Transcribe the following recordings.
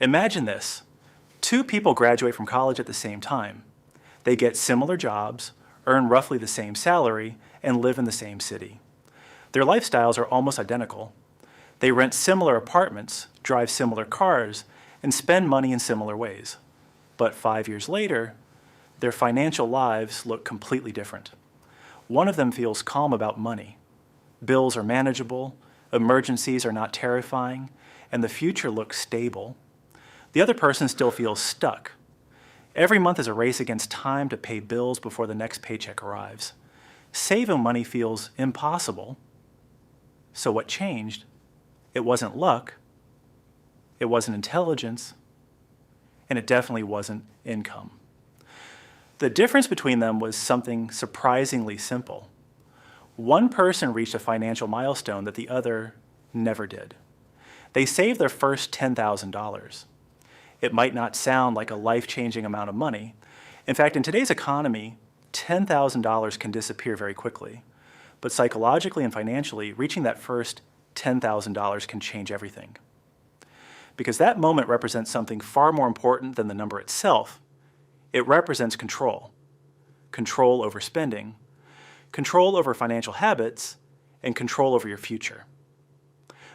Imagine this. Two people graduate from college at the same time. They get similar jobs, earn roughly the same salary, and live in the same city. Their lifestyles are almost identical. They rent similar apartments, drive similar cars, and spend money in similar ways. But 5 years later, their financial lives look completely different. One of them feels calm about money. Bills are manageable, emergencies are not terrifying, and the future looks stable. The other person still feels stuck. Every month is a race against time to pay bills before the next paycheck arrives. Saving money feels impossible. So what changed? It wasn't luck, it wasn't intelligence, and it definitely wasn't income. The difference between them was something surprisingly simple. One person reached a financial milestone that the other never did. They saved their first $10,000. It might not sound like a life-changing amount of money. In fact, in today's economy, $10,000 can disappear very quickly. But psychologically and financially, reaching that first $10,000 can change everything. Because that moment represents something far more important than the number itself. It represents control. Control over spending, control over financial habits, and control over your future.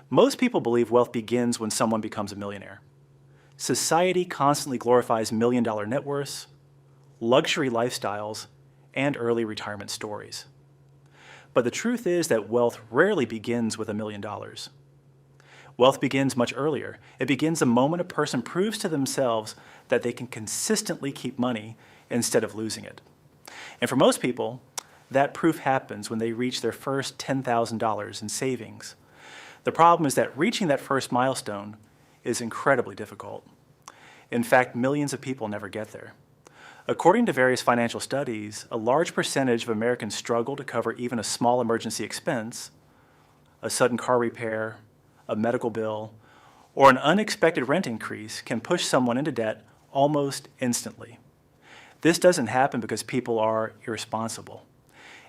Most people believe wealth begins when someone becomes a millionaire. Society constantly glorifies million-dollar net worths, luxury lifestyles, and early retirement stories. But the truth is that wealth rarely begins with $1 million. Wealth begins much earlier. It begins the moment a person proves to themselves that they can consistently keep money instead of losing it. And for most people, that proof happens when they reach their first $10,000 in savings. The problem is that reaching that first milestone is incredibly difficult. In fact, millions of people never get there. According to various financial studies, a large percentage of Americans struggle to cover even a small emergency expense, a sudden car repair, a medical bill, or an unexpected rent increase can push someone into debt almost instantly. This doesn't happen because people are irresponsible.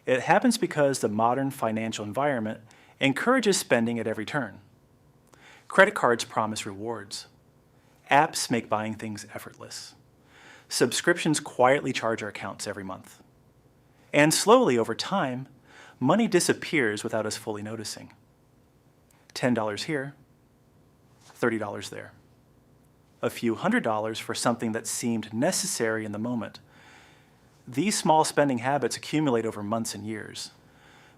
It happens because the modern financial environment encourages spending at every turn. Credit cards promise rewards. Apps make buying things effortless. Subscriptions quietly charge our accounts every month. And slowly, over time, money disappears without us fully noticing. $10 here, $30 there. A few $100s for something that seemed necessary in the moment. These small spending habits accumulate over months and years.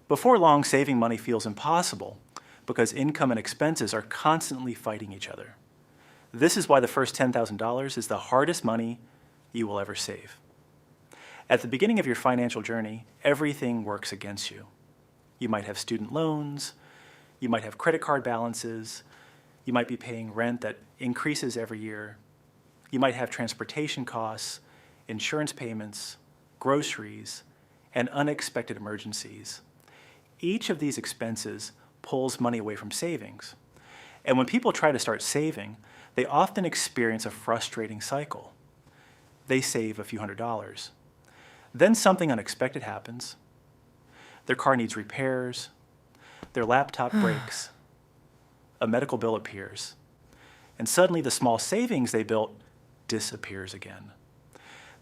Before long, saving money feels impossible because income and expenses are constantly fighting each other. This is why the first $10,000 is the hardest money you will ever save. At the beginning of your financial journey, everything works against you. You might have student loans, you might have credit card balances, you might be paying rent that increases every year, you might have transportation costs, insurance payments, groceries, and unexpected emergencies. Each of these expenses pulls money away from savings. And when people try to start saving, they often experience a frustrating cycle. They save a few $100s. Then something unexpected happens. Their car needs repairs, their laptop breaks, a medical bill appears, and suddenly the small savings they built disappears again.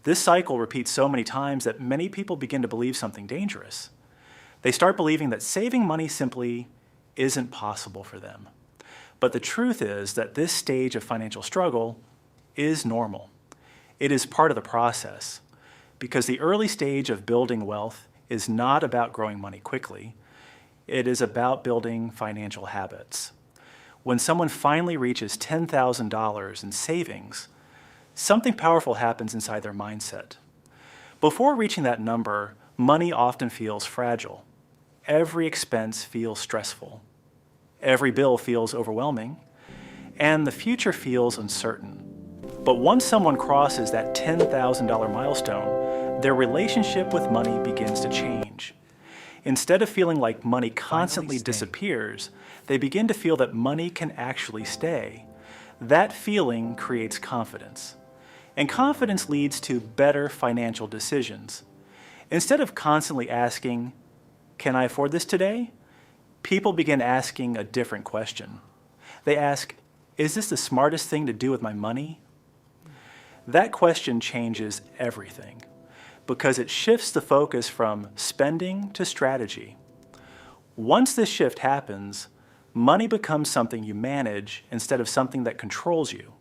This cycle repeats so many times that many people begin to believe something dangerous. They start believing that saving money simply isn't possible for them. But the truth is that this stage of financial struggle is normal. It is part of the process, because the early stage of building wealth is not about growing money quickly. It is about building financial habits. When someone finally reaches $10,000 in savings, something powerful happens inside their mindset. Before reaching that number, money often feels fragile. Every expense feels stressful. Every bill feels overwhelming, and the future feels uncertain. But once someone crosses that $10,000 milestone, their relationship with money begins to change. Instead of feeling like money constantly disappears, they begin to feel that money can actually stay. That feeling creates confidence. And confidence leads to better financial decisions. Instead of constantly asking, "Can I afford this today?" people begin asking a different question. They ask, Is this the smartest thing to do with my money? That question changes everything because it shifts the focus from spending to strategy. Once this shift happens, money becomes something you manage instead of something that controls you.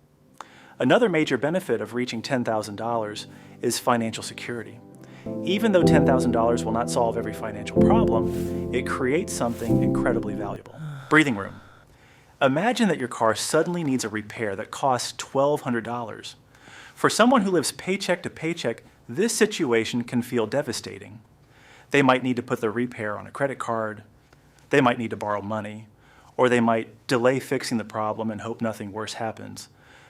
Another major benefit of reaching $10,000 is financial security. Even though $10,000 will not solve every financial problem, it creates something incredibly valuable. Breathing room. Imagine that your car suddenly needs a repair that costs $1,200. For someone who lives paycheck to paycheck, this situation can feel devastating. They might need to put the repair on a credit card, they might need to borrow money, or they might delay fixing the problem and hope nothing worse happens.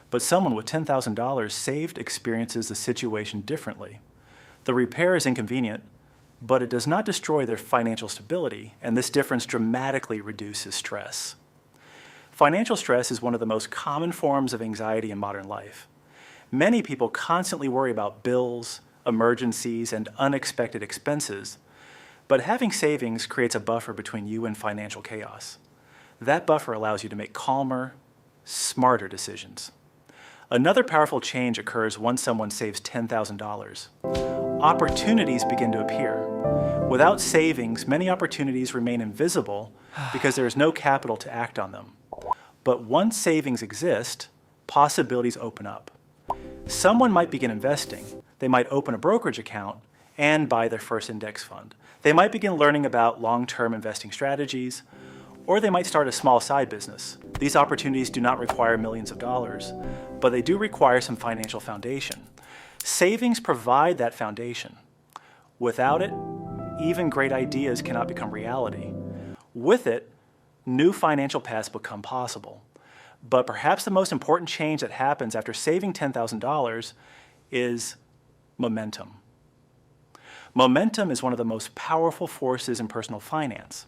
But someone with $10,000 saved experiences the situation differently. The repair is inconvenient, but it does not destroy their financial stability, and this difference dramatically reduces stress. Financial stress is one of the most common forms of anxiety in modern life. Many people constantly worry about bills, emergencies, and unexpected expenses, but having savings creates a buffer between you and financial chaos. That buffer allows you to make calmer, smarter decisions. Another powerful change occurs once someone saves $10,000. Opportunities begin to appear. Without savings, many opportunities remain invisible because there is no capital to act on them. But once savings exist, possibilities open up. Someone might begin investing. They might open a brokerage account and buy their first index fund. They might begin learning about long-term investing strategies, or they might start a small side business. These opportunities do not require millions of dollars, but they do require some financial foundation. Savings provide that foundation. Without it, even great ideas cannot become reality. With it, new financial paths become possible. But perhaps the most important change that happens after saving $10,000 is momentum. Momentum is one of the most powerful forces in personal finance.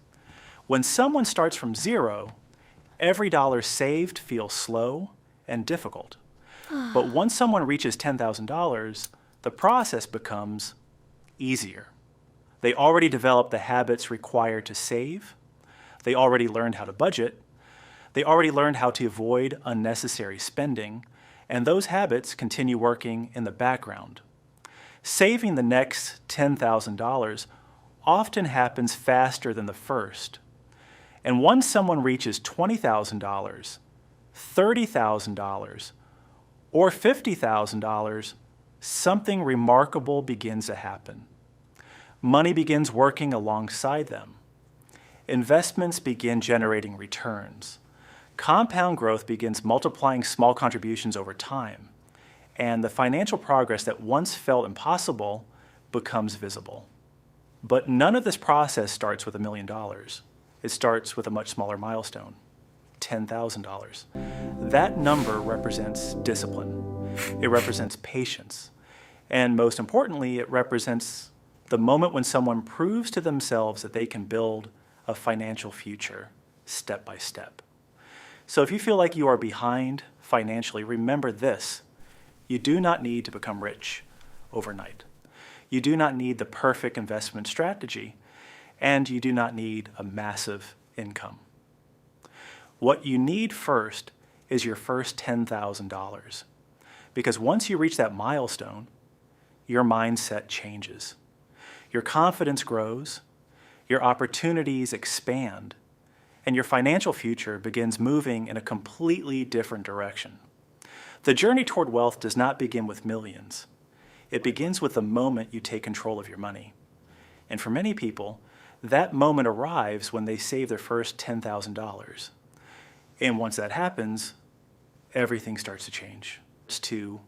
When someone starts from zero, every dollar saved feels slow and difficult. But once someone reaches $10,000, the process becomes easier. They already developed the habits required to save. They already learned how to budget. They already learned how to avoid unnecessary spending, and those habits continue working in the background. Saving the next $10,000 often happens faster than the first. And once someone reaches $20,000, $30,000, or $50,000, something remarkable begins to happen. Money begins working alongside them. Investments begin generating returns. Compound growth begins multiplying small contributions over time, and the financial progress that once felt impossible becomes visible. But none of this process starts with $1 million. It starts with a much smaller milestone, $10,000. That number represents discipline. It represents patience. And most importantly, it represents the moment when someone proves to themselves that they can build a financial future step by step. So if you feel like you are behind financially, remember this: you do not need to become rich overnight. You do not need the perfect investment strategy, and you do not need a massive income. What you need first is your first $10,000, because once you reach that milestone, your mindset changes. Your confidence grows, your opportunities expand, and your financial future begins moving in a completely different direction. The journey toward wealth does not begin with millions. It begins with the moment you take control of your money. And for many people, that moment arrives when they save their first $10,000. And once that happens, everything starts to change. To